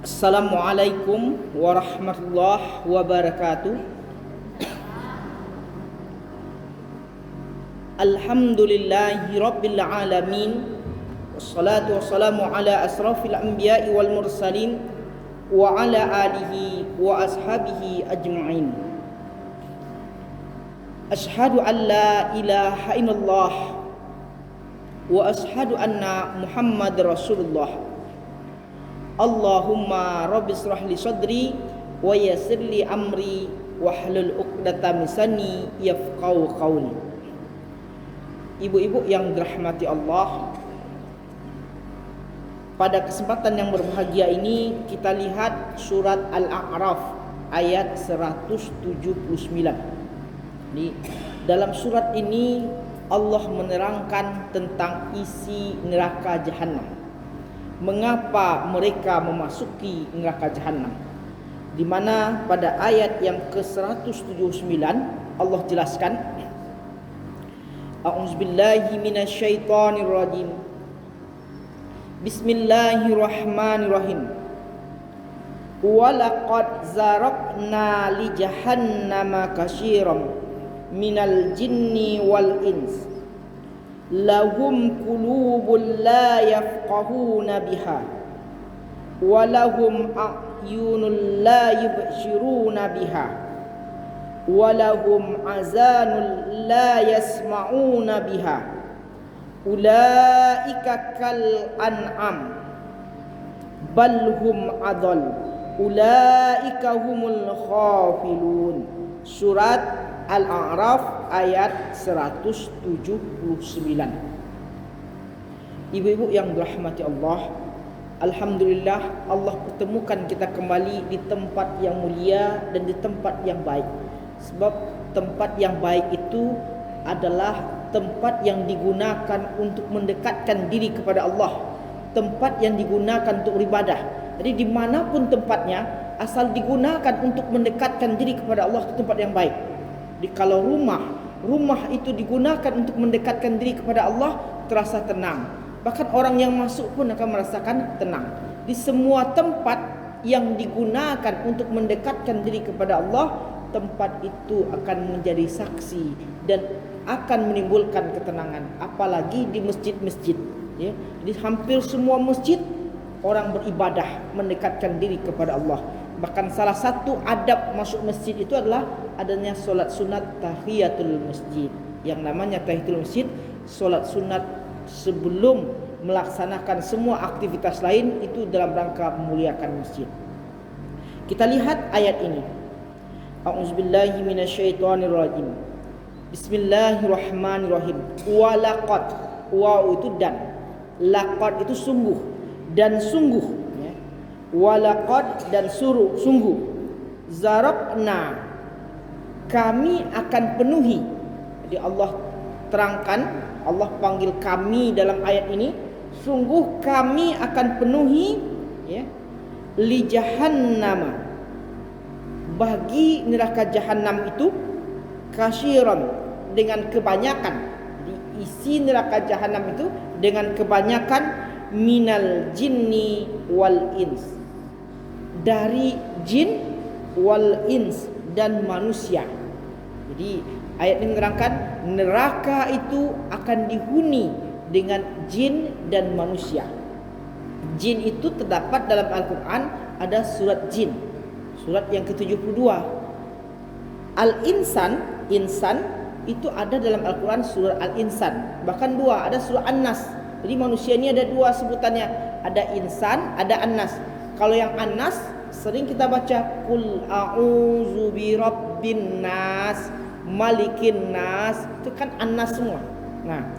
Assalamualaikum warahmatullahi wabarakatuh. Alhamdulillahi rabbil alamin. Wassalatu wassalamu ala asrafil anbiya'i wal mursalin wa ala alihi wa ashabihi ajma'in. Ashhadu an la ilaha illallah wa ashhadu anna Muhammadar Rasulullah. Allahumma rabbi israh li sadri wa yassir li amri wahlul 'uqdatam min lisani yafqahu qawli. Ibu-ibu yang dirahmati Allah, pada kesempatan yang berbahagia ini kita lihat surat Al-A'raf ayat 179. Di dalam surat ini Allah menerangkan tentang isi neraka jahanam. Mengapa mereka memasuki neraka jahanam? Di mana pada ayat yang ke-179 Allah jelaskan, A'udzubillahi minasyaitonir rajim. Bismillahirrahmanirrahim. Walaqad zaraqna li jahannama katsiran minal jinni wal ins. Lahum qulubun la yafqahuna biha wa lahum a'yunun la yubsiruna biha wa lahum azanun la yasma'una biha ulaika kal an'am bal hum adall ulaika humul ghafilun. Surat Al-A'raf ayat 179. Ibu-ibu yang dirahmati Allah, alhamdulillah Allah pertemukan kita kembali di tempat yang mulia dan di tempat yang baik. Sebab tempat yang baik itu adalah tempat yang digunakan untuk mendekatkan diri kepada Allah, tempat yang digunakan untuk beribadah. Jadi dimanapun tempatnya, asal digunakan untuk mendekatkan diri kepada Allah, itu tempat yang baik. Jadi kalau rumah itu digunakan untuk mendekatkan diri kepada Allah, terasa tenang. Bahkan orang yang masuk pun akan merasakan tenang. Di semua tempat yang digunakan untuk mendekatkan diri kepada Allah, tempat itu akan menjadi saksi dan akan menimbulkan ketenangan. Apalagi di masjid-masjid, ya. Di hampir semua masjid orang beribadah mendekatkan diri kepada Allah. Bahkan salah satu adab masuk masjid itu adalah adanya solat sunat tahiyatul masjid. Yang namanya tahiyatul masjid, solat sunat sebelum melaksanakan semua aktivitas lain, itu dalam rangka memuliakan masjid. Kita lihat ayat ini. A'udzubillahi minasyaitonir rajim. Bismillahirrahmanirrahim. Walaqad, wa itu dan, laqad itu sungguh dan sungguh, ya. Walaqad dan sungguh, zaraqna, kami akan penuhi. Jadi Allah terangkan, Allah panggil kami dalam ayat ini, sungguh kami akan penuhi, ya, li jahannam, bagi neraka jahanam itu, katsiran, dengan kebanyakan. Diisi neraka jahanam itu dengan kebanyakan, minal jinni wal ins, dari jin wal ins dan manusia. Jadi ayat ini menerangkan neraka itu akan dihuni dengan jin dan manusia. Jin itu terdapat dalam Al-Quran, ada surat jin, surat yang ke-72. Al-insan, insan itu ada dalam Al-Quran surat Al-insan. Bahkan dua, ada surat An-Nas. Jadi manusia ini ada dua sebutannya, ada insan, ada An-Nas. Kalau yang An-Nas sering kita baca, qul a'udzu birabbin nas, malikin nas, itu kan An-Nas semua. Nah,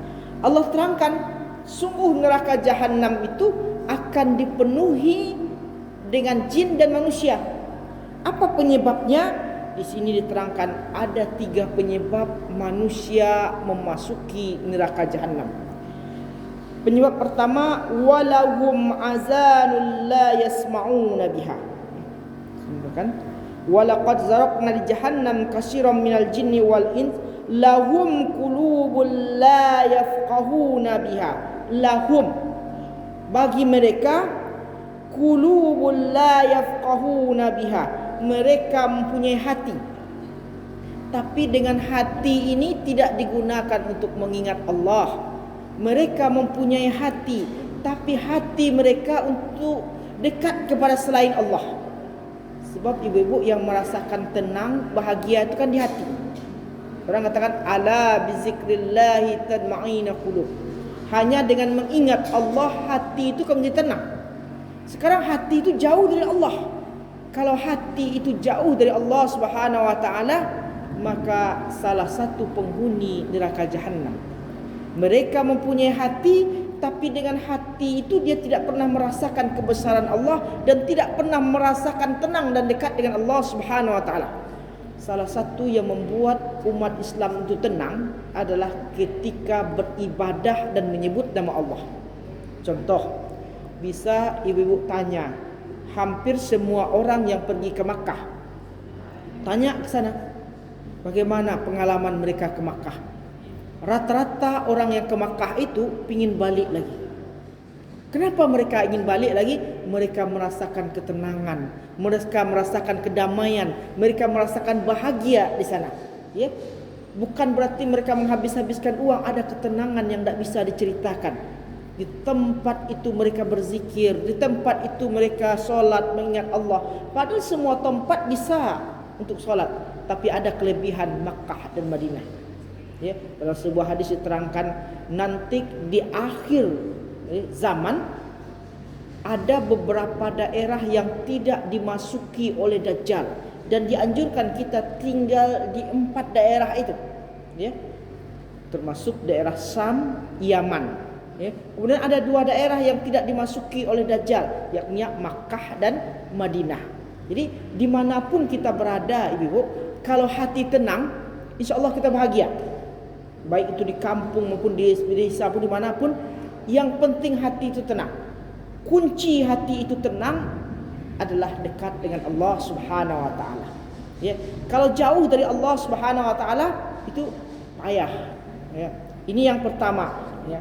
Allah terangkan sungguh neraka jahanam itu akan dipenuhi dengan jin dan manusia. Apa penyebabnya? Di sini diterangkan ada 3 penyebab manusia memasuki neraka jahanam. Penyebab pertama, walahum azanul la yasma'una biha. Kan? Walaqad zaraqna li jahannam katsiran minal jinni wal ins lahum qulubun la yafqahuna biha. Lahum, bagi mereka, qulubul la yafqahuna biha, mereka mempunyai hati, tapi dengan hati ini tidak digunakan untuk mengingat Allah. Mereka mempunyai hati, tapi hati mereka untuk dekat kepada selain Allah. Sebab ibu-ibu yang merasakan tenang, bahagia itu kan di hati. Orang katakan ala bizikrillahi tadma'ina qulub. Hanya dengan mengingat Allah, hati itu akan menjadi tenang. Sekarang hati itu jauh dari Allah. Kalau hati itu jauh dari Allah Subhanahu wa taala, maka salah satu penghuni neraka jahanam. Mereka mempunyai hati, tapi dengan hati itu dia tidak pernah merasakan kebesaran Allah dan tidak pernah merasakan tenang dan dekat dengan Allah Subhanahu wa taala. Salah satu yang membuat umat Islam itu tenang adalah ketika beribadah dan menyebut nama Allah. Contoh, bisa ibu-ibu tanya hampir semua orang yang pergi ke Makkah. Tanya ke sana, bagaimana pengalaman mereka ke Makkah? Rata-rata orang yang ke Makkah itu ingin balik lagi. Kenapa mereka ingin balik lagi? Mereka merasakan ketenangan, mereka merasakan kedamaian, mereka merasakan bahagia di sana. Ya, bukan berarti mereka menghabis-habiskan uang. Ada ketenangan yang tidak bisa diceritakan. Di tempat itu mereka berzikir, di tempat itu mereka solat mengingat Allah. Padahal semua tempat bisa untuk solat, tapi ada kelebihan Makkah dan Madinah. Ya, dalam sebuah hadis diterangkan nanti di akhir zaman ada beberapa daerah yang tidak dimasuki oleh Dajjal dan dianjurkan kita tinggal di 4 daerah itu, ya, termasuk daerah Sam, Yaman, ya. Kemudian ada 2 daerah yang tidak dimasuki oleh Dajjal, yakni Makkah dan Madinah. Jadi dimanapun kita berada, ibu, kalau hati tenang, insya Allah kita bahagia. Baik itu di kampung maupun di desa pun dimanapun, yang penting hati itu tenang. Kunci hati itu tenang adalah dekat dengan Allah Subhanahu wa taala. Ya, kalau jauh dari Allah Subhanahu wa taala itu payah. Ya. Ini yang pertama, ya.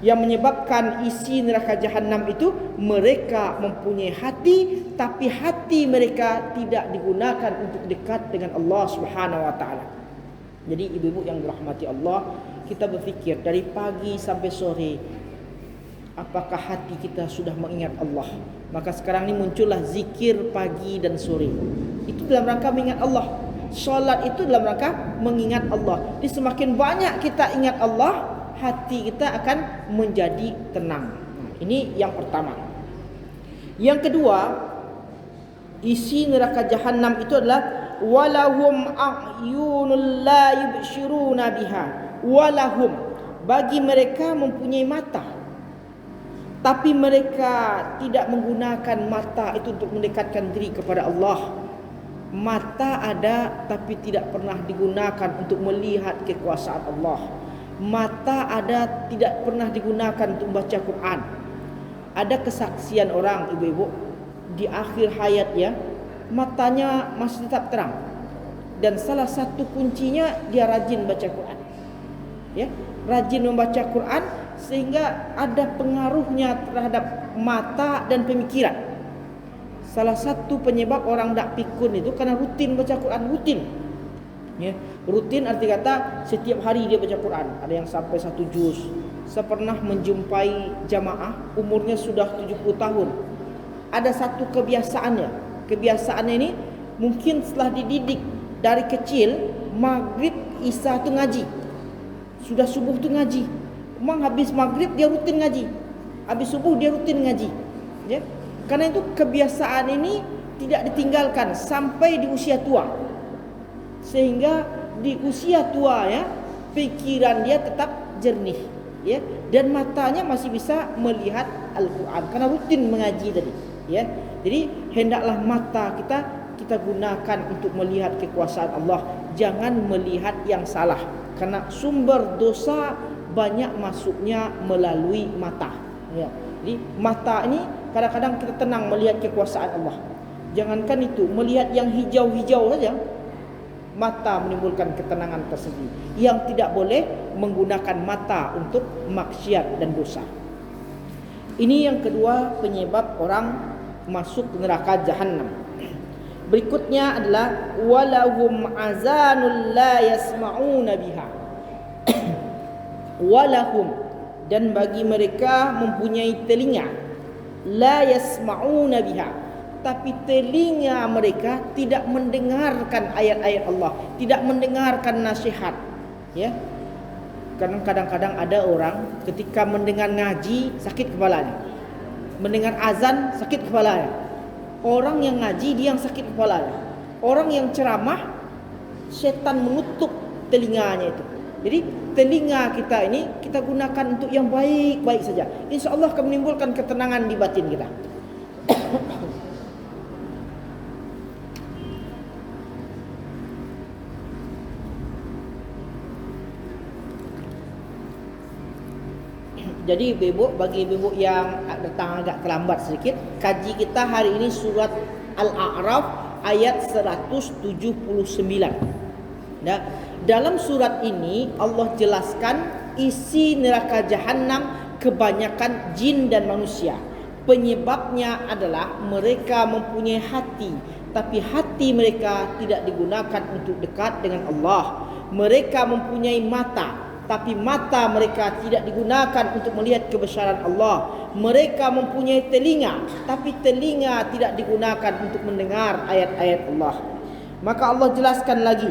Yang menyebabkan isi neraka jahanam itu mereka mempunyai hati, tapi hati mereka tidak digunakan untuk dekat dengan Allah Subhanahu wa taala. Jadi ibu-ibu yang dirahmati Allah, kita berfikir dari pagi sampai sore, apakah hati kita sudah mengingat Allah? Maka sekarang ini muncullah zikir pagi dan sore. Itu dalam rangka mengingat Allah. Salat itu dalam rangka mengingat Allah. Jadi semakin banyak kita ingat Allah, hati kita akan menjadi tenang. Ini yang pertama. Yang kedua, isi neraka jahanam itu adalah walahum a'yunul la yubshiruna biha. Walahum, bagi mereka mempunyai mata, tapi mereka tidak menggunakan mata itu untuk mendekatkan diri kepada Allah. Mata ada tapi tidak pernah digunakan untuk melihat kekuasaan Allah. Mata ada tidak pernah digunakan untuk membaca Quran. Ada kesaksian orang, ibu-ibu, di akhir hayatnya matanya masih tetap terang, dan salah satu kuncinya dia rajin baca Quran. Ya, rajin membaca Quran sehingga ada pengaruhnya terhadap mata dan pemikiran. Salah satu penyebab orang tak pikun itu karena rutin baca Quran, rutin. Ya, rutin arti kata setiap hari dia baca Quran. Ada yang sampai 1 juz. Saya pernah menjumpai jamaah umurnya sudah 70 tahun. Ada satu kebiasaannya. Kebiasaannya ini mungkin setelah dididik dari kecil, maghrib, isya tu ngaji. Sudah subuh tu ngaji. Memang habis maghrib dia rutin ngaji. Habis subuh dia rutin ngaji. Ya. Karena itu kebiasaan ini tidak ditinggalkan sampai di usia tua. Sehingga di usia tua, ya, pikiran dia tetap jernih, ya, dan matanya masih bisa melihat Al-Quran karena rutin mengaji tadi, ya. Jadi hendaklah mata kita gunakan untuk melihat kekuasaan Allah, jangan melihat yang salah, karena sumber dosa banyak masuknya melalui mata, ya. Jadi mata ini kadang-kadang kita tenang melihat kekuasaan Allah. Jangankan itu, melihat yang hijau-hijau saja mata menimbulkan ketenangan tersendiri. Yang tidak boleh menggunakan mata untuk maksiat dan dosa. Ini yang kedua penyebab orang masuk neraka jahanam. Berikutnya adalah walahum azanul la yasma'una biha. Walahum, dan bagi mereka mempunyai telinga, la yasma'una biha, tapi telinga mereka tidak mendengarkan ayat-ayat Allah, tidak mendengarkan nasihat. Ya, kadang-kadang ada orang ketika mendengar ngaji sakit kepalanya, mendengar azan sakit kepalanya. Orang yang ngaji dia yang sakit kepalanya, orang yang ceramah setan menutup telinganya itu. Jadi telinga kita ini kita gunakan untuk yang baik-baik saja. Insya Allah akan menimbulkan ketenangan di batin kita. Jadi ibu-ibu, bagi ibu-ibu yang datang agak terlambat sedikit, kaji kita hari ini surat Al-A'raf ayat 179. Nah, dalam surat ini Allah jelaskan isi neraka jahanam kebanyakan jin dan manusia. Penyebabnya adalah mereka mempunyai hati, tapi hati mereka tidak digunakan untuk dekat dengan Allah. Mereka mempunyai mata, tapi mata mereka tidak digunakan untuk melihat kebesaran Allah. Mereka mempunyai telinga, tapi telinga tidak digunakan untuk mendengar ayat-ayat Allah. Maka Allah jelaskan lagi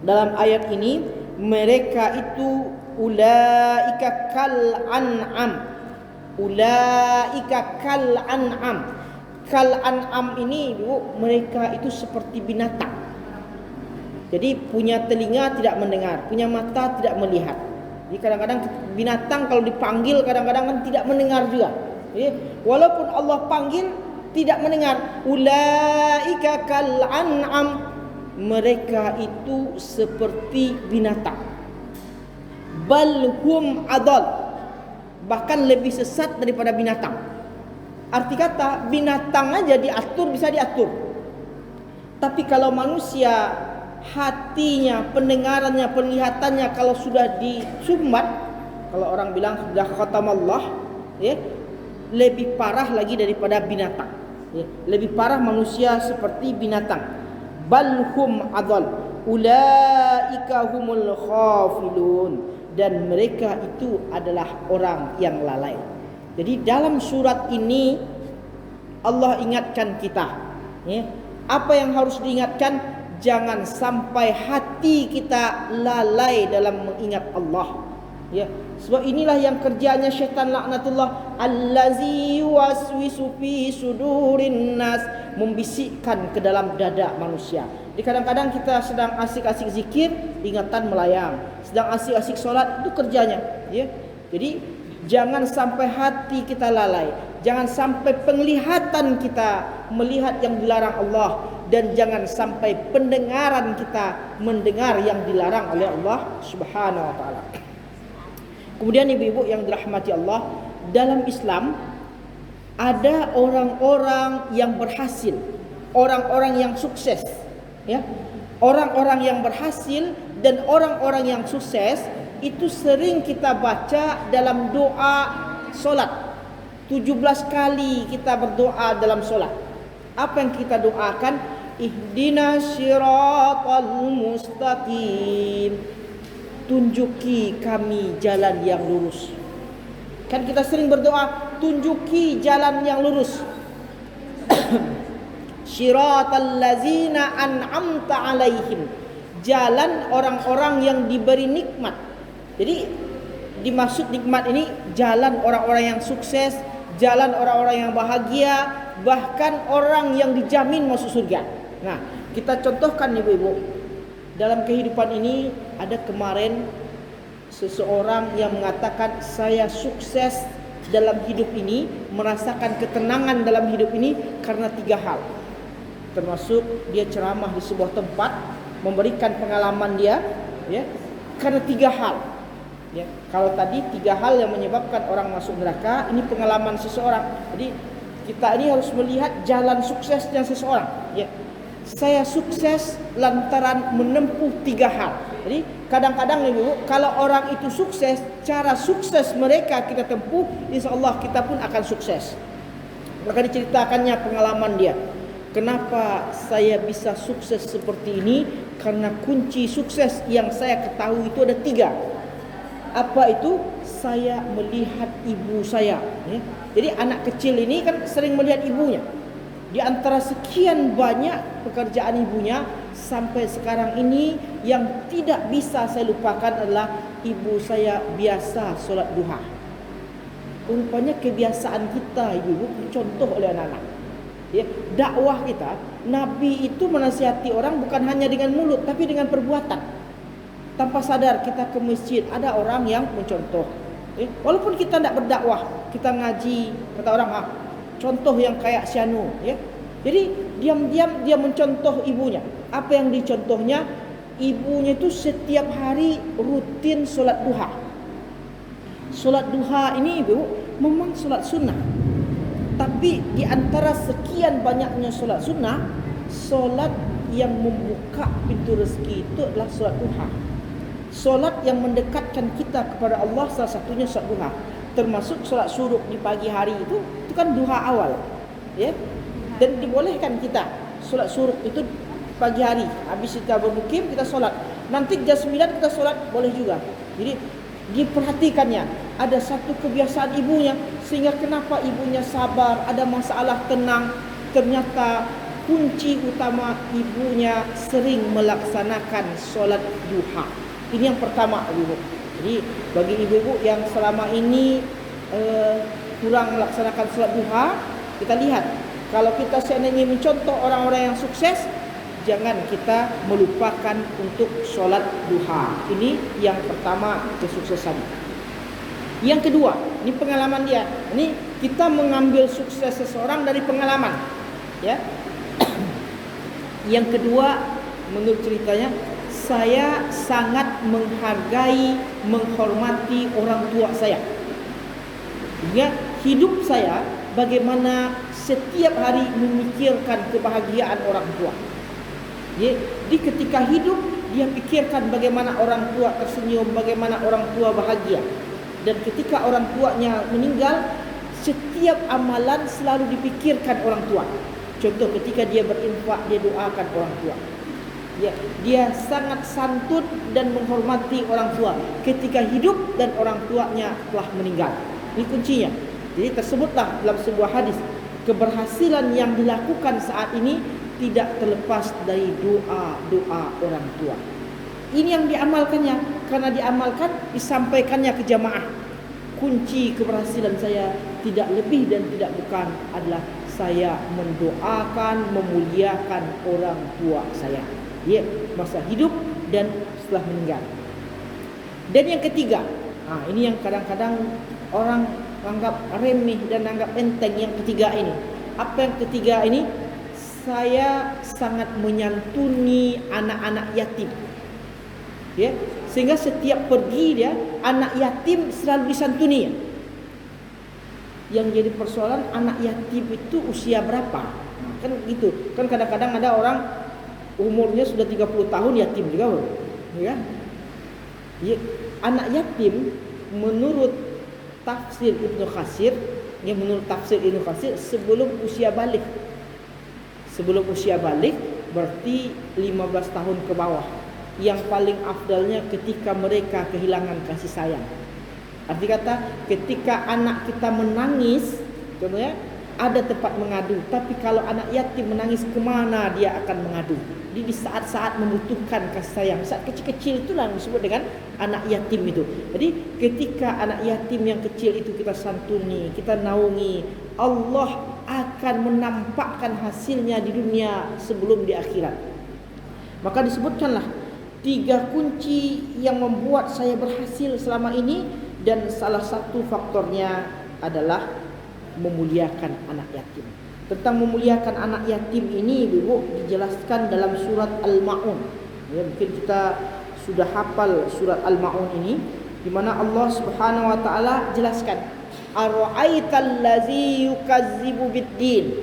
dalam ayat ini, mereka itu ulaika kal an'am. Ulaika kal an'am. Kal an'am ini Ibu, mereka itu seperti binatang. Jadi punya telinga tidak mendengar, punya mata tidak melihat. Jadi kadang-kadang binatang kalau dipanggil kadang-kadang kan tidak mendengar juga. Jadi, walaupun Allah panggil tidak mendengar. Ulaika kal an'am, mereka itu seperti binatang. Balhum adal, bahkan lebih sesat daripada binatang. Arti kata binatang aja diatur, bisa diatur. Tapi kalau manusia, hatinya, pendengarannya, penglihatannya kalau sudah disumbat, kalau orang bilang sudah khatamallah, ya, lebih parah lagi daripada binatang. Ya, lebih parah manusia seperti binatang. Balhum adal ulaika humul khafilun, dan mereka itu adalah orang yang lalai. Jadi dalam surat ini Allah ingatkan kita, ya, apa yang harus diingatkan? Jangan sampai hati kita lalai dalam mengingat Allah. Ya, sebab inilah yang kerjanya syaitan laknatullah, allazi yuwaswisu fi sudurin nas, membisikkan ke dalam dada manusia. Jadi kadang-kadang kita sedang asik-asik zikir, ingatan melayang. Sedang asik-asik sholat, itu kerjanya. Ya, jadi jangan sampai hati kita lalai. Jangan sampai penglihatan kita melihat yang dilarang Allah, dan jangan sampai pendengaran kita mendengar yang dilarang oleh Allah Subhanahu wa taala. Kemudian ibu-ibu yang dirahmati Allah, dalam Islam ada orang-orang yang berhasil, orang-orang yang sukses, ya. Orang-orang yang berhasil dan orang-orang yang sukses itu sering kita baca dalam doa solat. 17 kali kita berdoa dalam solat. Apa yang kita doakan? Ihdinas siratal mustaqim, tunjuki kami jalan yang lurus. Kan kita sering berdoa, tunjuki jalan yang lurus. Siratal ladzina an'amta alaihim, jalan orang-orang yang diberi nikmat. Jadi dimaksud nikmat ini jalan orang-orang yang sukses, jalan orang-orang yang bahagia, bahkan orang yang dijamin masuk surga. Nah, kita contohkan ibu-ibu, dalam kehidupan ini ada kemarin seseorang yang mengatakan saya sukses dalam hidup ini, merasakan ketenangan dalam hidup ini karena 3 hal. Termasuk dia ceramah di sebuah tempat, memberikan pengalaman dia, ya, karena 3 hal. Ya, kalau tadi 3 hal yang menyebabkan orang masuk neraka, ini pengalaman seseorang. Jadi kita ini harus melihat jalan suksesnya seseorang. Ya, saya sukses lantaran menempuh 3 hal. Jadi kadang-kadang Ibu, kalau orang itu sukses, cara sukses mereka kita tempuh, insyaallah kita pun akan sukses. Maka diceritakannya pengalaman dia. Kenapa saya bisa sukses seperti ini? Karena kunci sukses yang saya ketahui itu ada 3. Apa itu? Saya melihat ibu saya. Ya. Jadi anak kecil ini kan sering melihat ibunya. Di antara sekian banyak pekerjaan ibunya, sampai sekarang ini yang tidak bisa saya lupakan adalah ibu saya biasa solat duha. Rupanya kebiasaan kita ibu contoh oleh anak-anak. Ya, dakwah kita, Nabi itu menasihati orang bukan hanya dengan mulut tapi dengan perbuatan. Tanpa sadar kita ke masjid, ada orang yang mencontoh. Ya, walaupun kita tidak berdakwah, kita ngaji, kata orang, contoh yang kayak Syanu, ya. Jadi diam-diam dia mencontoh ibunya. Apa yang dicontohnya? Ibunya itu setiap hari rutin solat duha. Solat duha ini ibu memang solat sunnah. Tapi di antara sekian banyaknya solat sunnah, solat yang membuka pintu rezeki itu adalah solat duha. Solat yang mendekatkan kita kepada Allah, salah satunya solat duha. Termasuk solat syuruk di pagi hari itu kan duha awal, ya. Dan dibolehkan kita solat syuruk itu pagi hari. Habis kita bermukim kita solat. Nanti jam 9 kita solat boleh juga. Jadi diperhatikannya. Ada satu kebiasaan ibunya, sehingga kenapa ibunya sabar, ada masalah tenang. Ternyata kunci utama ibunya sering melaksanakan solat duha. Ini yang pertama ibu. Jadi bagi ibu-ibu yang selama ini kurang melaksanakan solat duha, kita lihat kalau kita seandainya mencontoh orang-orang yang sukses, jangan kita melupakan untuk solat duha. Ini yang pertama kesuksesan. Yang kedua, ini pengalaman dia. Ini kita mengambil sukses seseorang dari pengalaman, ya. Yang kedua, menurut ceritanya, saya sangat menghargai, menghormati orang tua saya. Ya, hidup saya bagaimana setiap hari memikirkan kebahagiaan orang tua. Jadi ketika hidup dia pikirkan bagaimana orang tua tersenyum, bagaimana orang tua bahagia. Dan ketika orang tuanya meninggal, setiap amalan selalu dipikirkan orang tua. Contoh ketika dia berinfak, dia doakan orang tua. Dia sangat santun dan menghormati orang tua ketika hidup dan orang tuanya telah meninggal. Ini kuncinya. Jadi tersebutlah dalam sebuah hadis, keberhasilan yang dilakukan saat ini tidak terlepas dari doa-doa orang tua. Ini yang diamalkannya. Karena diamalkan, disampaikannya ke jamaah. Kunci keberhasilan saya tidak lebih dan tidak bukan adalah saya mendoakan, memuliakan orang tua saya, ya, masa hidup dan setelah meninggal. Dan yang ketiga, ini yang kadang-kadang orang anggap remeh dan anggap enteng. Yang ketiga ini, apa yang ketiga ini? Saya sangat menyantuni anak-anak yatim, ya, sehingga setiap pergi dia, anak yatim selalu disantuni, ya. Yang jadi persoalan, anak yatim itu usia berapa? Kan gitu. Kan kadang-kadang ada orang umurnya sudah 30 tahun yatim juga, ya. Ya, anak yatim menurut tafsir Ibnu Katsir, menurut tafsir Ibnu Katsir sebelum usia balik. Sebelum usia balik berarti 15 tahun ke bawah. Yang paling afdalnya ketika mereka kehilangan kasih sayang. Arti kata ketika anak kita menangis, contohnya ada tempat mengadu. Tapi kalau anak yatim menangis, kemana dia akan mengadu? Jadi di saat-saat membutuhkan kasih sayang, saat kecil-kecil itulah yang disebut dengan anak yatim itu. Jadi ketika anak yatim yang kecil itu kita santuni, kita naungi, Allah akan menampakkan hasilnya di dunia sebelum di akhirat. Maka disebutkanlah 3 kunci yang membuat saya berhasil selama ini, dan salah satu faktornya adalah memuliakan anak yatim. Tentang memuliakan anak yatim ini Ibu dijelaskan dalam surat Al-Ma'un. Ya, mungkin kita sudah hafal surat Al-Ma'un ini, di mana Allah Subhanahu wa taala jelaskan, ara'aital ladzi yukazzibu biddin.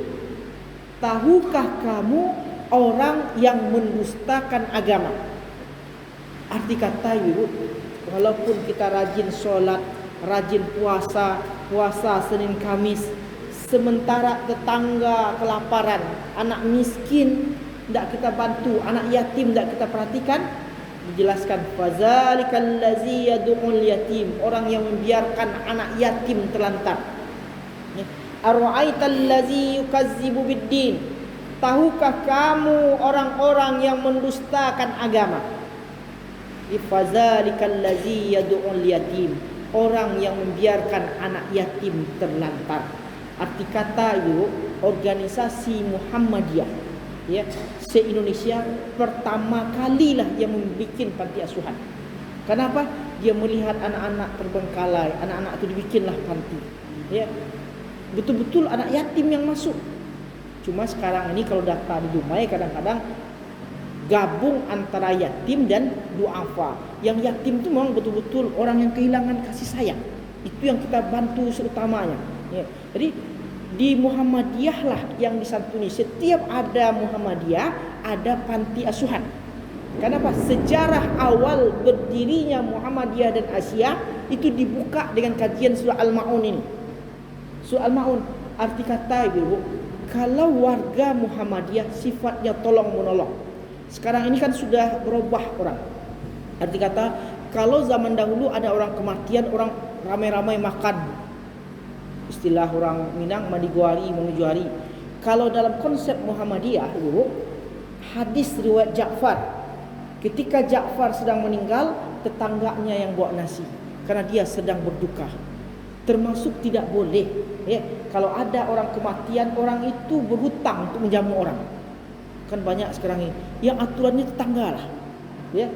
Tahukah kamu orang yang mendustakan agama? Arti kata ibu, walaupun kita rajin sholat, rajin puasa Senin Kamis, sementara tetangga kelaparan, anak miskin tidak kita bantu, anak yatim tidak kita perhatikan, dijelaskan fazalikal ladzi yad'ul yatim, orang yang membiarkan anak yatim terlantar. Ara'aital ladzi yukazzibu biddin, tahukah kamu orang-orang yang mendustakan agama? Fazalikal ladzi yad'ul yatim, orang yang membiarkan anak yatim terlantar. Arti kata itu, organisasi Muhammadiyah ya, se-Indonesia pertama kalilah yang membuat panti asuhan. Kenapa? Dia melihat anak-anak terbengkalai, anak-anak itu dibikinlah panti. Ya. Betul-betul anak yatim yang masuk. Cuma sekarang ini kalau data di Dumai kadang-kadang gabung antara yatim dan duafa. Yang yatim itu memang betul-betul orang yang kehilangan kasih sayang. Itu yang kita bantu seutamanya. Ya. Jadi di Muhammadiyah lah yang disantuni. Setiap ada Muhammadiyah ada panti asuhan. Kenapa? Sejarah awal berdirinya Muhammadiyah dan Asia itu dibuka dengan kajian surah Al-Ma'un ini. Surah Al-Ma'un arti kata ibu, kalau warga Muhammadiyah sifatnya tolong menolong. Sekarang ini kan sudah berubah orang. Arti kata kalau zaman dahulu ada orang kematian, orang ramai-ramai makan. Istilah orang Minang mandigoari menuju hari. Kalau dalam konsep Muhammadiyah ibu, hadis riwayat Ja'far, ketika Ja'far sedang meninggal, tetangganya yang bawa nasi karena dia sedang berduka. Termasuk tidak boleh ya, kalau ada orang kematian, orang itu berhutang untuk menjamu orang. Kan banyak sekarang ini yang aturannya tetangga lah ya.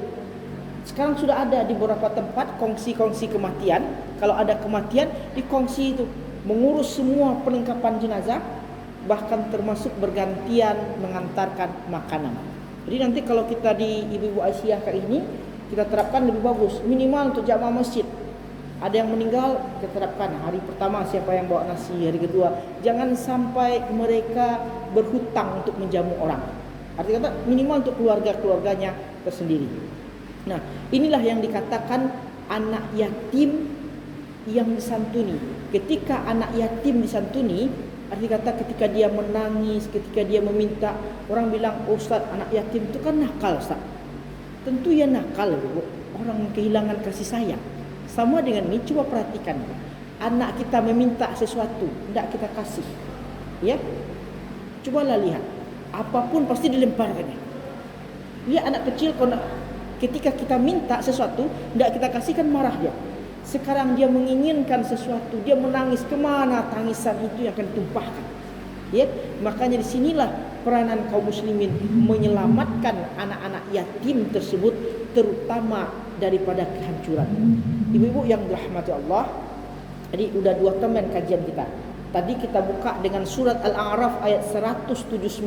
Sekarang sudah ada di beberapa tempat kongsi-kongsi kematian. Kalau ada kematian dikongsi itu, mengurus semua perlengkapan jenazah, bahkan termasuk bergantian mengantarkan makanan. Jadi nanti kalau kita di ibu-ibu Aisyah kayak ini, kita terapkan lebih bagus. Minimal untuk jamaah masjid, ada yang meninggal, kita terapkan hari pertama siapa yang bawa nasi, hari kedua jangan sampai mereka berhutang untuk menjamu orang. Artinya minimal untuk keluarga-keluarganya tersendiri. Nah, inilah yang dikatakan anak yatim yang disantuni. Ketika anak yatim disantuni, arti kata ketika dia menangis, ketika dia meminta, orang bilang, oh, Ustaz, anak yatim itu kan nakal, Ustaz. Tentu ya nakal, Bu. Orang kehilangan kasih sayang. Sama dengan ini, coba perhatikan. Anak kita meminta sesuatu, tidak kita kasih. Ya, cobalah lihat. Apapun pasti dilemparkannya. Lihat anak kecil, ketika kita minta sesuatu, tidak kita kasih, kan marah dia. Sekarang dia menginginkan sesuatu, dia menangis, kemana tangisan itu yang akan ditumpahkan. Ya, makanya disinilah peranan kaum muslimin menyelamatkan anak-anak yatim tersebut, terutama daripada kehancuran. Ibu-ibu yang dirahmati Allah, jadi udah 2 teman kajian kita. Tadi kita buka dengan surat Al-A'raf ayat 179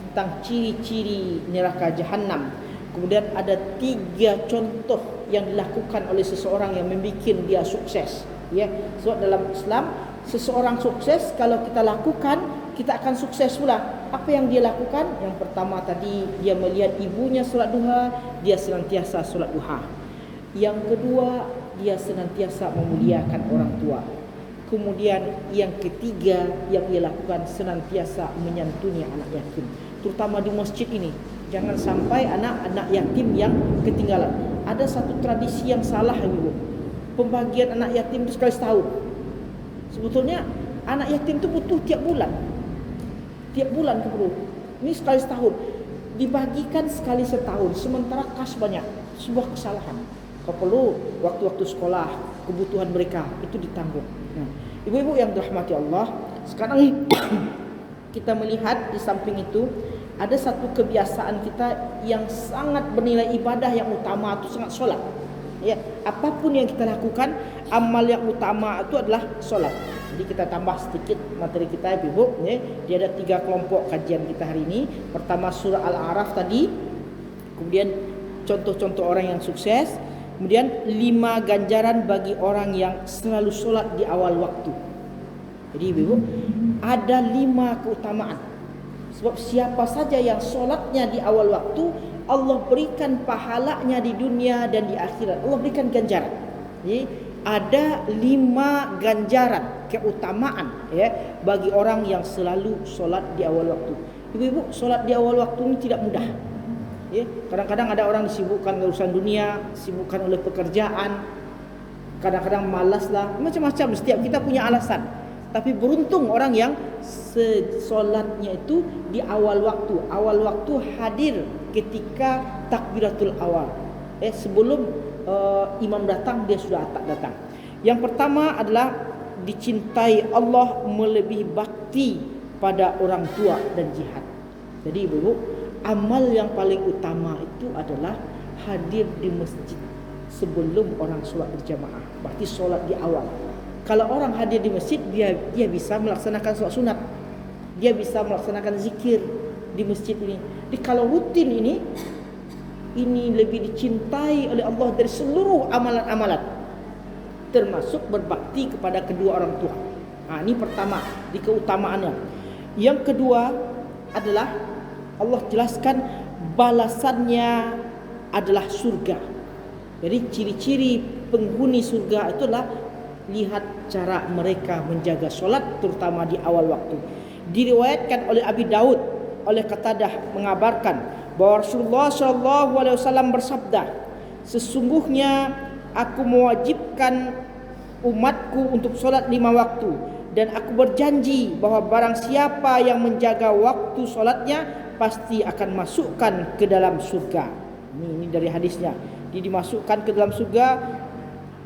tentang ciri-ciri neraka jahanam. Kemudian ada 3 contoh yang dilakukan oleh seseorang yang membuat dia sukses. Ya, sebab dalam Islam seseorang sukses kalau kita lakukan, kita akan sukses pula. Apa yang dia lakukan? Yang pertama tadi, dia melihat ibunya solat duha, dia senantiasa solat duha. Yang kedua, dia senantiasa memuliakan orang tua. Kemudian yang ketiga yang dia lakukan, senantiasa menyantuni anak yatim, terutama di masjid ini. Jangan sampai anak-anak yatim yang ketinggalan. Ada satu tradisi yang salah, Ibu. Pembagian anak yatim itu sekali setahun. Sebetulnya anak yatim itu butuh tiap bulan. Tiap bulan perlu. Ini sekali setahun. Dibagikan sekali setahun, sementara kas banyak. Sebuah kesalahan. Kalau perlu waktu-waktu sekolah, kebutuhan mereka itu ditanggung. Nah, ibu-ibu yang dirahmati Allah, sekarang kita melihat di samping itu ada satu kebiasaan kita yang sangat bernilai ibadah yang utama, itu sangat solat. Ya, apapun yang kita lakukan, amal yang utama itu adalah solat. Jadi kita tambah sedikit materi kita, ibu. Ya, dia ada 3 kelompok kajian kita hari ini. Pertama surah Al-A'raf tadi, kemudian contoh-contoh orang yang sukses. Kemudian 5 ganjaran bagi orang yang selalu solat di awal waktu. Jadi ibu, ada 5 keutamaan. Sebab siapa saja yang solatnya di awal waktu, Allah berikan pahalanya di dunia dan di akhirat. Allah berikan ganjaran. Jadi ada 5 ganjaran keutamaan ya bagi orang yang selalu solat di awal waktu. Ibu-ibu, solat di awal waktu ini tidak mudah. Ya, kadang-kadang ada orang disibukkan dengan urusan dunia, disibukkan oleh pekerjaan, kadang-kadang malaslah, macam-macam. Setiap kita punya alasan. Tapi beruntung orang yang solatnya itu di awal waktu. Awal waktu hadir ketika takbiratul awal. Sebelum imam datang, dia sudah datang. Yang pertama adalah dicintai Allah melebihi bakti pada orang tua dan jihad. Jadi ibu, amal yang paling utama itu adalah hadir di masjid sebelum orang solat berjamaah. Berarti solat di awal. Kalau orang hadir di masjid, dia bisa melaksanakan solat sunat. Dia bisa melaksanakan zikir di masjid ini. Jadi kalau rutin ini lebih dicintai oleh Allah dari seluruh amalan-amalan, termasuk berbakti kepada kedua orang tua. Ini pertama di keutamaannya. Yang kedua adalah Allah jelaskan balasannya adalah surga. Jadi ciri-ciri penghuni surga itulah lihat cara mereka menjaga solat, terutama di awal waktu. Diriwayatkan oleh Abi Daud, oleh Qatadah mengabarkan bahwa Rasulullah SAW bersabda, sesungguhnya aku mewajibkan umatku untuk solat 5 waktu, dan aku berjanji bahwa barang siapa yang menjaga waktu solatnya pasti akan masukkan ke dalam surga. Ini dari hadisnya. Dia dimasukkan ke dalam surga,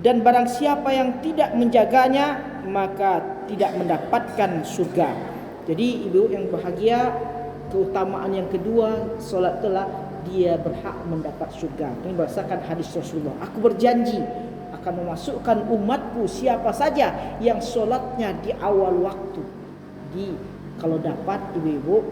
dan barang siapa yang tidak menjaganya maka tidak mendapatkan surga. Jadi ibu yang bahagia, keutamaan yang kedua solat itulah dia berhak mendapat surga. Ini berdasarkan hadis Rasulullah. Aku berjanji akan memasukkan umatku siapa saja yang solatnya di awal waktu. Kalau dapat ibu-ibu,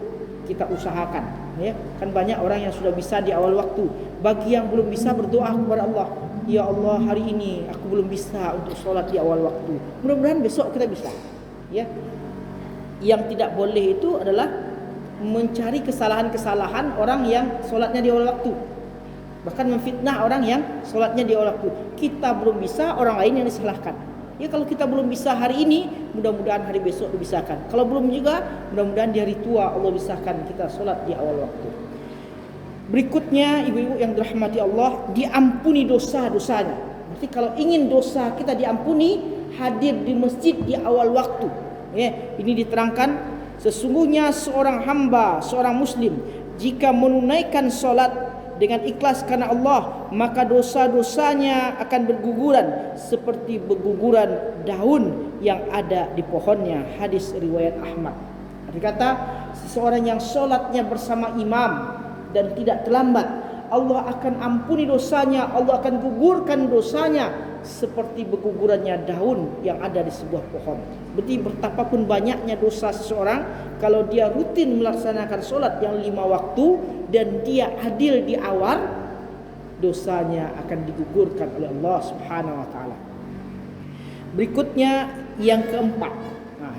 kita usahakan ya. Kan banyak orang yang sudah bisa di awal waktu. Bagi yang belum bisa, berdoa kepada Allah, ya Allah, hari ini aku belum bisa untuk solat di awal waktu. Mudah-mudahan besok kita bisa ya. Yang tidak boleh itu adalah mencari kesalahan-kesalahan orang yang solatnya di awal waktu, bahkan memfitnah orang yang solatnya di awal waktu. Kita belum bisa, orang lain yang disalahkan. Ya, kalau kita belum bisa hari ini, mudah-mudahan hari besok dibisakan. Kalau belum juga, mudah-mudahan di hari tua Allah bisahkan kita solat di awal waktu. Berikutnya ibu-ibu yang dirahmati Allah, diampuni dosa-dosanya. Berarti kalau ingin dosa kita diampuni, hadir di masjid di awal waktu ya. Ini diterangkan, sesungguhnya seorang hamba, seorang muslim, jika menunaikan solat dengan ikhlas karena Allah, maka dosa-dosanya akan berguguran seperti berguguran daun yang ada di pohonnya. Hadis riwayat Ahmad. Berkata, seseorang yang solatnya bersama imam dan tidak terlambat, Allah akan ampuni dosanya, Allah akan gugurkan dosanya seperti bergugurannya daun yang ada di sebuah pohon. Berarti betapapun banyaknya dosa seseorang, kalau dia rutin melaksanakan solat yang 5 waktu dan dia adil di awal, dosanya akan digugurkan oleh Allah Subhanahu wa taala. Berikutnya yang keempat.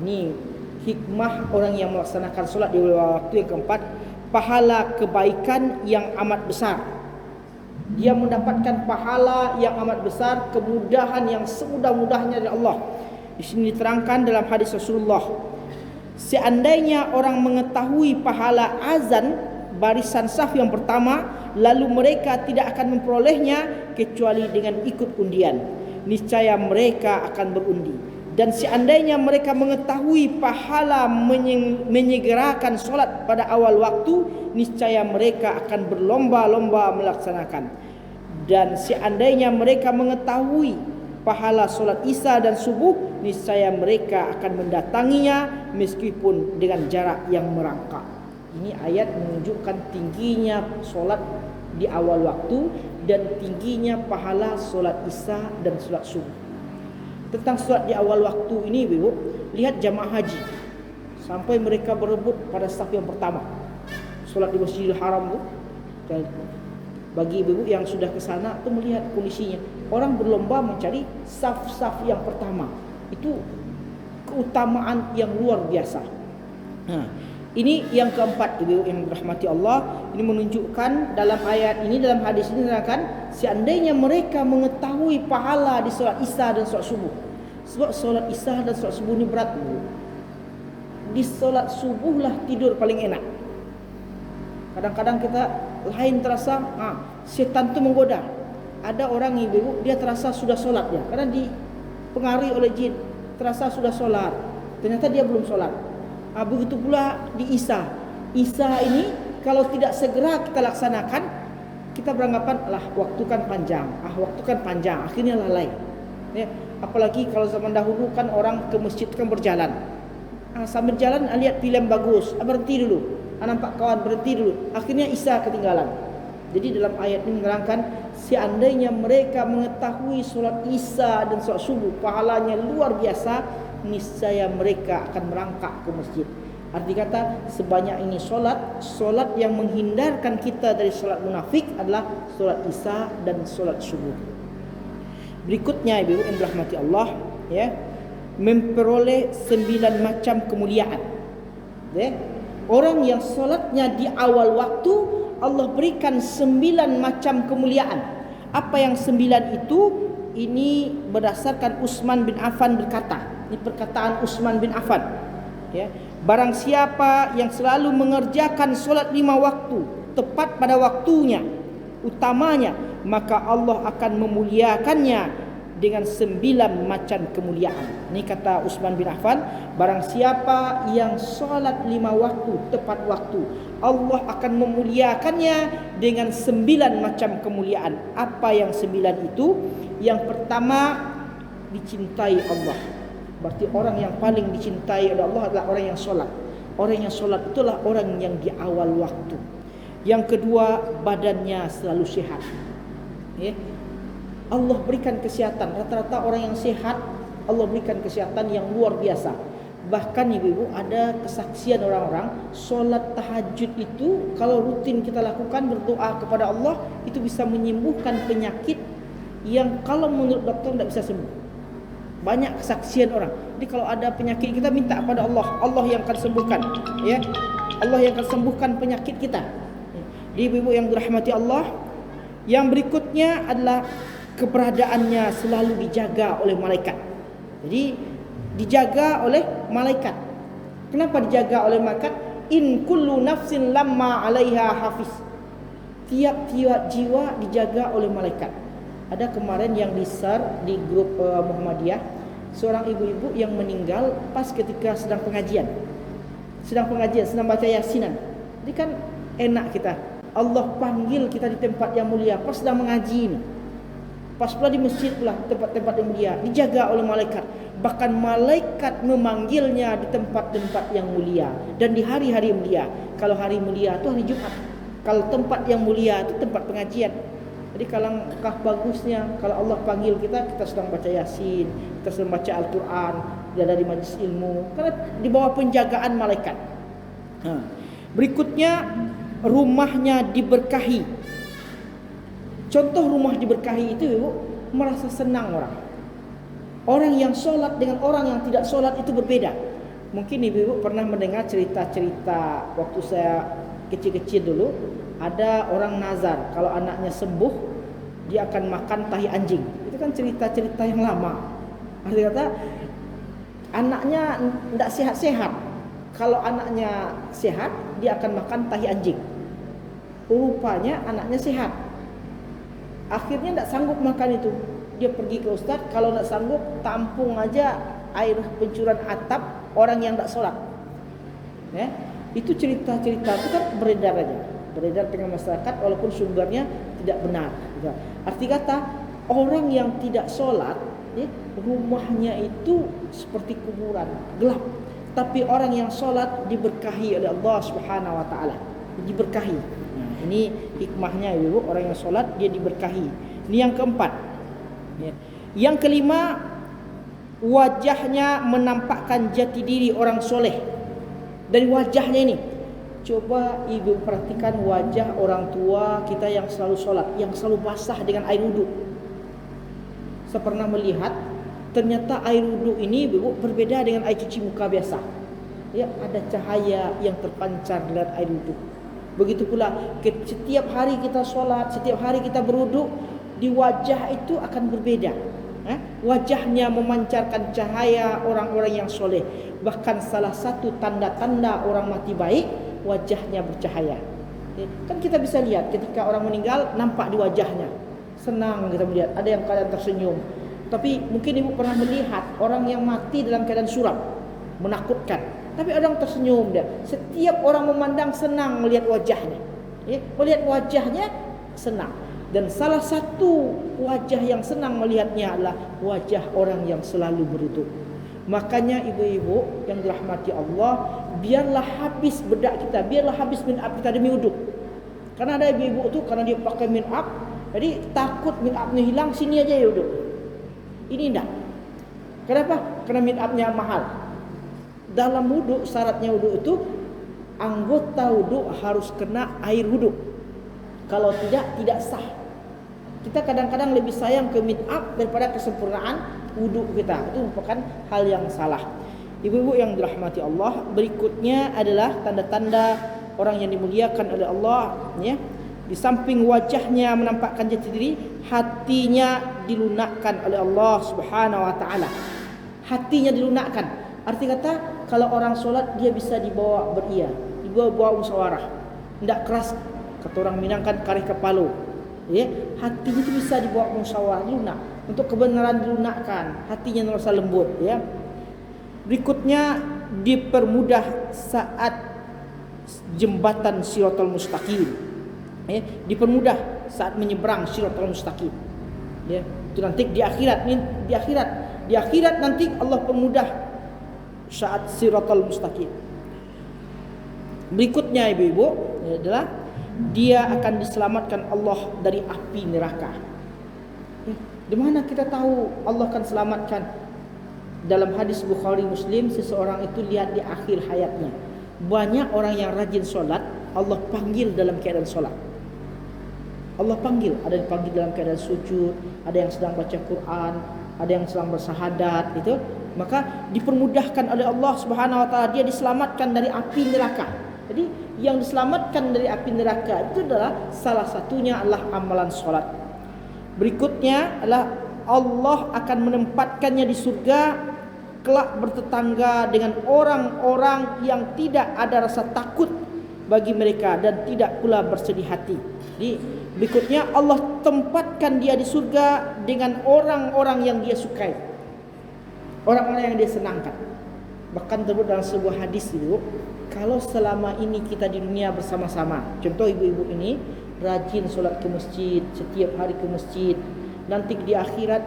Ini hikmah orang yang melaksanakan solat di waktu yang keempat, pahala kebaikan yang amat besar. Dia mendapatkan pahala yang amat besar, kemudahan yang semudah-mudahnya dari Allah. Di sini diterangkan dalam hadis Rasulullah, seandainya orang mengetahui pahala azan barisan saf yang pertama, lalu mereka tidak akan memperolehnya kecuali dengan ikut undian, niscaya mereka akan berundi. Dan seandainya mereka mengetahui pahala menyegerakan solat pada awal waktu, niscaya mereka akan berlomba-lomba melaksanakan. Dan seandainya mereka mengetahui pahala solat isya dan subuh, niscaya mereka akan mendatanginya meskipun dengan jarak yang merangkak. Ini ayat menunjukkan tingginya solat di awal waktu dan tingginya pahala solat isya dan solat subuh. Tentang solat di awal waktu ini ibu, lihat jamaah haji sampai mereka berebut pada saf yang pertama solat di Masjidil Haram tu. Dan bagi ibu yang sudah ke sana tu melihat kondisinya, orang berlomba mencari saf-saf yang pertama. Itu keutamaan yang luar biasa. Ini yang keempat, ibu yang dirahmati Allah. Ini menunjukkan dalam ayat ini, dalam hadis ini menerangkan seandainya mereka mengetahui pahala di solat Isya dan solat subuh. Sebab solat Isya dan solat subuh ini berat, ibu. Di solat subuh lah tidur paling enak. Kadang-kadang kita lain terasa setan tu menggoda. Ada orang ibu, dia terasa sudah solat ya, karena dipengaruhi oleh jin. Terasa sudah solat, ternyata dia belum solat. Begitu pula di Isya. Isya ini kalau tidak segera kita laksanakan, kita beranggapan waktu kan panjang. Waktu kan panjang, akhirnya lalai. Ya, apalagi kalau zaman dahulu kan orang ke masjid kan berjalan. Sambil jalan lihat film bagus, berhenti dulu. Nampak kawan, berhenti dulu. Akhirnya Isya ketinggalan. Jadi dalam ayat ini menerangkan seandainya mereka mengetahui solat Isya dan solat subuh pahalanya luar biasa, niscaya mereka akan merangkak ke masjid. Arti kata sebanyak ini solat yang menghindarkan kita dari solat munafik adalah solat Isya dan solat subuh. Berikutnya ibu yang dirahmati Allah, ya, memperoleh 9 macam kemuliaan. Ya. Orang yang solatnya di awal waktu, Allah berikan 9 macam kemuliaan. Apa yang 9 itu? Ini berdasarkan Utsman bin Affan berkata. Ini perkataan Utsman bin Affan. Ya, barang siapa yang selalu mengerjakan solat 5 waktu tepat pada waktunya, utamanya, maka Allah akan memuliakannya dengan 9 macam kemuliaan. Ini kata Utsman bin Affan, barang siapa yang solat 5 waktu tepat waktu, Allah akan memuliakannya dengan 9 macam kemuliaan. Apa yang 9 itu? Yang pertama, dicintai Allah. Berarti orang yang paling dicintai oleh Allah adalah orang yang solat. Orang yang solat itulah orang yang di awal waktu. Yang kedua, badannya selalu sehat. Ya. Allah berikan kesehatan. Rata-rata orang yang sehat, Allah berikan kesehatan yang luar biasa. Bahkan ibu-ibu, ada kesaksian orang-orang solat tahajud itu kalau rutin kita lakukan, berdoa kepada Allah, itu bisa menyembuhkan penyakit yang kalau menurut dokter tidak bisa sembuh. Banyak kesaksian orang. Jadi kalau ada penyakit, kita minta kepada Allah, Allah yang akan sembuhkan, ya. Allah yang akan sembuhkan penyakit kita. Jadi ibu-ibu yang dirahmati Allah, yang berikutnya adalah keberadaannya selalu dijaga oleh malaikat. Jadi dijaga oleh malaikat. Kenapa dijaga oleh malaikat? In kullu nafsin lamma 'alaiha hafiz. Tiap-tiap jiwa dijaga oleh malaikat. Ada kemarin yang di grup Muhammadiyah, seorang ibu-ibu yang meninggal pas ketika sedang pengajian, sedang baca yasinan. Jadi kan enak kita, Allah panggil kita di tempat yang mulia pas sedang mengaji ini. Pas pula di masjid pula, tempat-tempat yang mulia, dijaga oleh malaikat. Bahkan malaikat memanggilnya di tempat-tempat yang mulia dan di hari-hari mulia. Kalau hari mulia itu hari Jumat. Kalau tempat yang mulia itu tempat pengajian. Jadi kalangkah bagusnya kalau Allah panggil kita sedang baca Yasin, kita sedang baca Al-Quran, dia dari majlis ilmu, karena di bawah penjagaan malaikat. Berikutnya, rumahnya diberkahi. Contoh rumah diberkahi itu, ibu, merasa senang orang. Orang yang solat dengan orang yang tidak solat itu berbeda. Mungkin ibu pernah mendengar cerita-cerita waktu saya kecil-kecil dulu. Ada orang nazar, kalau anaknya sembuh, dia akan makan tahi anjing. Itu kan cerita-cerita yang lama. Artinya kata, anaknya tidak sehat-sehat. Kalau anaknya sehat, dia akan makan tahi anjing. Rupanya anaknya sehat. Akhirnya tidak sanggup makan itu. Dia pergi ke ustaz, kalau tidak sanggup, tampung aja air pencurian atap orang yang tidak sholat. Ya, itu cerita-cerita itu kan beredar aja. Beredar dengan masyarakat walaupun sumbernya tidak benar. Arti kata, orang yang tidak sholat, ya, rumahnya itu seperti kuburan, gelap. Tapi orang yang sholat diberkahi oleh Allah Subhanahu Wa Taala, diberkahi. Nah, ini hikmahnya, ibu. Orang yang sholat dia diberkahi. Ini yang keempat. Ya. Yang kelima, wajahnya menampakkan jati diri orang soleh. Dari wajahnya ini, coba ibu perhatikan wajah orang tua kita yang selalu sholat, yang selalu basah dengan air wudhu. Saya pernah melihat, ternyata air wudhu ini, ibu, berbeda dengan air cuci muka biasa. ya, ada cahaya yang terpancar dari air wudhu. Begitu pula setiap hari kita sholat, setiap hari kita berwudhu, di wajah itu akan berbeda. Wajahnya memancarkan cahaya orang-orang yang soleh. Bahkan salah satu tanda-tanda orang mati baik, wajahnya bercahaya. Kan kita bisa lihat ketika orang meninggal, nampak di wajahnya senang, kita melihat ada yang kadang tersenyum. Tapi mungkin ibu pernah melihat orang yang mati dalam keadaan suram, menakutkan, tapi orang tersenyum dia. Setiap orang memandang senang melihat wajahnya, melihat wajahnya senang. Dan salah satu wajah yang senang melihatnya adalah wajah orang yang selalu berwudu. Makanya ibu-ibu yang dirahmati Allah, biarlah habis bedak kita, biarlah habis minyak kita demi wudu. Karena ada ibu-ibu tu karena dia pakai minyak, jadi takut minyaknya hilang, sini aja ya wudu. Ini enggak. Kenapa? Karena minyaknya mahal. Dalam wudu, syaratnya wudu itu anggota wudu harus kena air wudu. Kalau tidak sah. Kita kadang-kadang lebih sayang ke minyak daripada kesempurnaan wudu kita. Itu merupakan hal yang salah. Ibu-ibu yang dirahmati Allah, berikutnya adalah tanda-tanda orang yang dimuliakan oleh Allah, ya. Di samping wajahnya menampakkan jati diri, hatinya dilunakkan oleh Allah Subhanahu wa taala. Hatinya dilunakkan. Arti kata, kalau orang solat dia bisa dibawa beria, dibawa musyawarah. Tidak keras, kata orang Minang kan karih kepala. Ya, hatinya itu bisa dibawa musyawarah, lunak. Untuk kebenaran dilunakkan, hatinya merasa lembut, ya. Berikutnya dipermudah saat jembatan Shiratal Mustaqim. Ya, dipermudah saat menyeberang Shiratal Mustaqim. Ya, itu nanti di akhirat nanti Allah permudah saat Shiratal Mustaqim. Berikutnya ibu-ibu adalah dia akan diselamatkan Allah dari api neraka. Di mana kita tahu Allah akan selamatkan? Dalam hadis Bukhari Muslim, seseorang itu lihat di akhir hayatnya, banyak orang yang rajin solat, Allah panggil dalam keadaan solat. Allah panggil, ada dipanggil dalam keadaan sujud, ada yang sedang baca Quran, ada yang sedang bersahadat, itu. Maka dipermudahkan oleh Allah Subhanahu wa taala, dia diselamatkan dari api neraka. Jadi yang diselamatkan dari api neraka itu adalah salah satunya adalah amalan solat. Berikutnya adalah Allah akan menempatkannya di surga, kelak bertetangga dengan orang-orang yang tidak ada rasa takut bagi mereka dan tidak pula bersedih hati. Jadi berikutnya Allah tempatkan dia di surga dengan orang-orang yang dia sukai, orang-orang yang dia senangkan. Bahkan tersebut dalam sebuah hadis itu, kalau selama ini kita di dunia bersama-sama, contoh ibu-ibu ini rajin solat ke masjid, setiap hari ke masjid, nanti di akhirat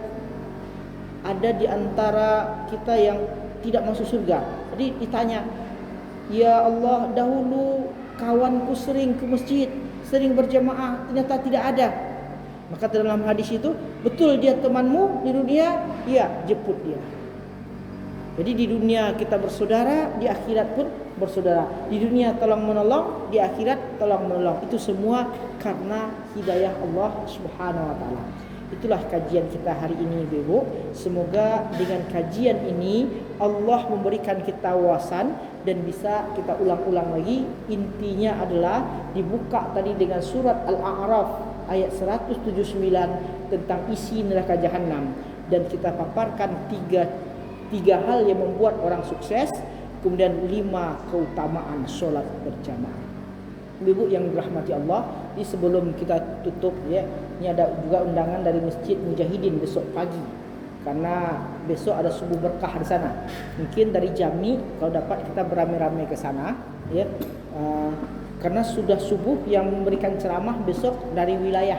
ada di antara kita yang tidak masuk surga. Jadi ditanya, ya Allah, dahulu kawanku sering ke masjid, sering berjamaah, ternyata tidak ada. Maka dalam hadis itu, betul dia temanmu di dunia? Ya, jemput dia. Jadi di dunia kita bersaudara, di akhirat pun bersaudara. Di dunia tolong menolong, di akhirat tolong menolong. Itu semua karena hidayah Allah Subhanahu wa taala. Itulah kajian kita hari ini, Ibu. Semoga dengan kajian ini Allah memberikan kita wawasan dan bisa kita ulang-ulang lagi. Intinya adalah dibuka tadi dengan surat Al-A'raf ayat 179 tentang isi neraka jahanam, dan kita paparkan tiga hal yang membuat orang sukses, kemudian 5 keutamaan solat berjamaah. Ibu yang dirahmati Allah, di sebelum kita tutup, ya, ini ada juga undangan dari Masjid Mujahidin besok pagi, karena besok ada subuh berkah di sana. Mungkin dari Jami kalau dapat kita beramai-ramai ke sana, ya, karena sudah subuh yang memberikan ceramah besok dari wilayah,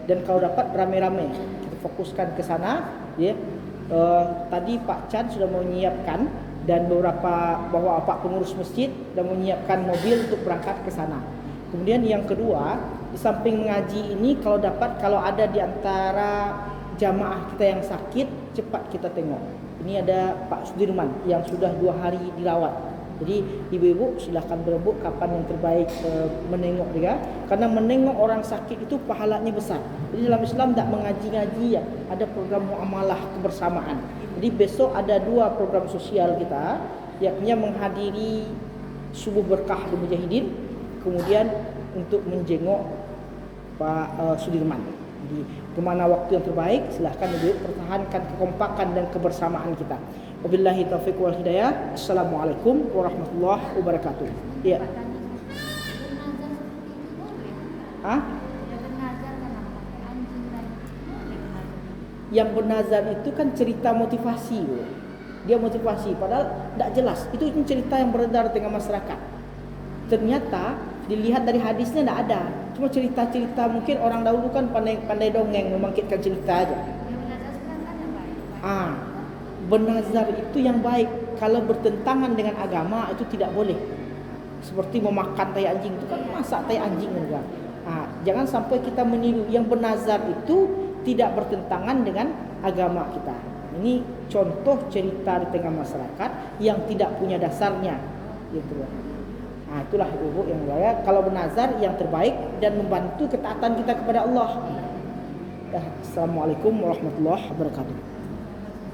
dan kalau dapat ramai-ramai kita fokuskan ke sana, ya. Tadi Pak Chan sudah menyiapkan, dan beberapa bahwa Pak pengurus masjid sudah menyiapkan mobil untuk berangkat ke sana. Kemudian yang kedua, di samping mengaji ini, kalau dapat, kalau ada di antara jamaah kita yang sakit, cepat kita tengok. Ini ada Pak Sudirman yang sudah 2 hari dirawat. Jadi ibu-ibu silahkan berebut kapan yang terbaik menengok dia, karena menengok orang sakit itu pahalanya besar. Jadi dalam Islam tak mengaji-ngaji, ya, ada program muamalah kebersamaan. Jadi besok ada 2 program sosial kita. yakni menghadiri subuh berkah di Mujahidin, kemudian untuk menjenguk Pak Sudirman. Jadi kemana waktu yang terbaik, silahkan duduk, pertahankan kekompakan dan kebersamaan kita. Wabillahi taufiq wal hidayah. Assalamualaikum warahmatullahi wabarakatuh. Iya. Hah? Yang bernazar itu kan cerita motivasi, dia motivasi, padahal tidak jelas. Itu cerita yang beredar di tengah masyarakat. Ternyata dilihat dari hadisnya tidak ada, cuma cerita-cerita. Mungkin orang dahulu kan pandai dongeng, membangkitkan cerita aja. Bernazar itu yang baik. Kalau bertentangan dengan agama itu tidak boleh. Seperti memakan tai anjing, itu kan masak tai anjing juga. Jangan sampai kita meniru. Yang bernazar itu tidak bertentangan dengan agama kita. Ini contoh cerita di tengah masyarakat yang tidak punya dasarnya, gitu. Itulah ibu yang mulia. Kalau bernazar yang terbaik dan membantu ketaatan kita kepada Allah. Assalamualaikum warahmatullahi wabarakatuh.